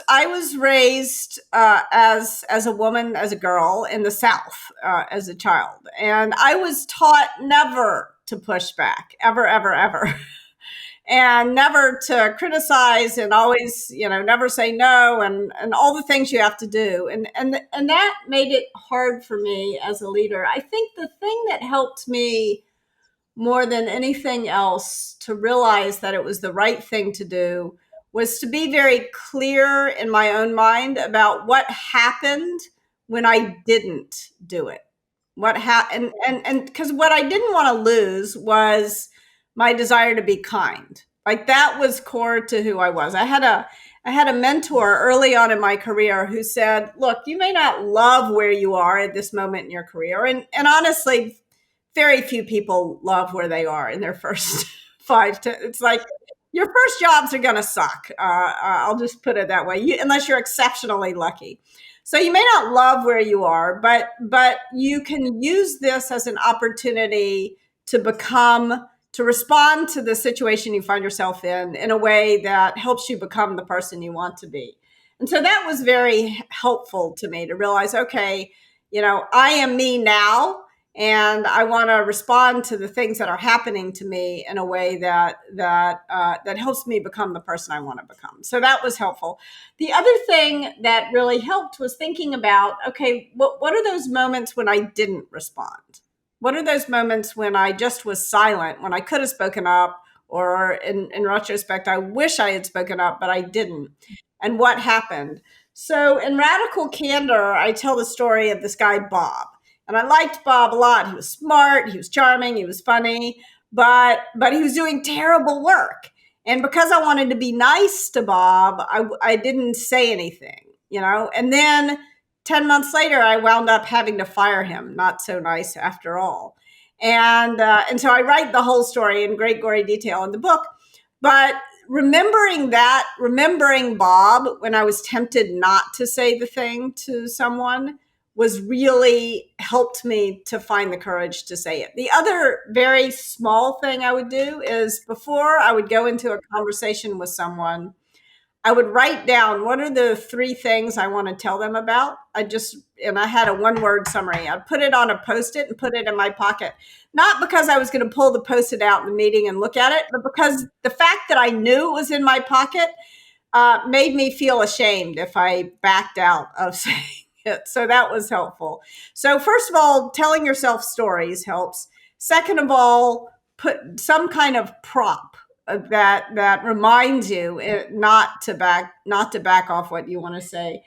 I was raised as a woman, as a girl in the South, as a child, and I was taught never to push back, ever, ever, ever. And never to criticize, and always, never say no, and all the things you have to do, and that made it hard for me as a leader. I think the thing that helped me more than anything else to realize that it was the right thing to do was to be very clear in my own mind about what happened when I didn't do it. What happened, and because what I didn't want to lose was my desire to be kind. Like, that was core to who I was. I had a mentor early on in my career who said, "Look, you may not love where you are at this moment in your career," and honestly, very few people love where they are in their first five to, it's like, your first jobs are going to suck. I'll just put it that way, unless you're exceptionally lucky. So you may not love where you are, but you can use this as an opportunity to become to respond to the situation you find yourself in a way that helps you become the person you want to be. And so that was very helpful to me to realize, okay, I am me now, and I want to respond to the things that are happening to me in a way that helps me become the person I want to become. So that was helpful. The other thing that really helped was thinking about, okay, what are those moments when I didn't respond? What are those moments when I just was silent, when I could have spoken up, or in retrospect, I wish I had spoken up, but I didn't? And what happened? So in Radical Candor, I tell the story of this guy, Bob. And I liked Bob a lot. He was smart, he was charming, he was funny, but he was doing terrible work. And because I wanted to be nice to Bob, I didn't say anything. And then 10 months later, I wound up having to fire him. Not so nice after all. And so I write the whole story in great gory detail in the book. But remembering Bob when I was tempted not to say the thing to someone was really helped me to find the courage to say it. The other very small thing I would do is, before I would go into a conversation with someone, I would write down, what are the three things I want to tell them about. And I had a one-word summary. I'd put it on a Post-it and put it in my pocket. Not because I was going to pull the Post-it out in the meeting and look at it, but because the fact that I knew it was in my pocket made me feel ashamed if I backed out of saying it. So that was helpful. So first of all, telling yourself stories helps. Second of all, put some kind of prop that reminds you not to back off what you want to say.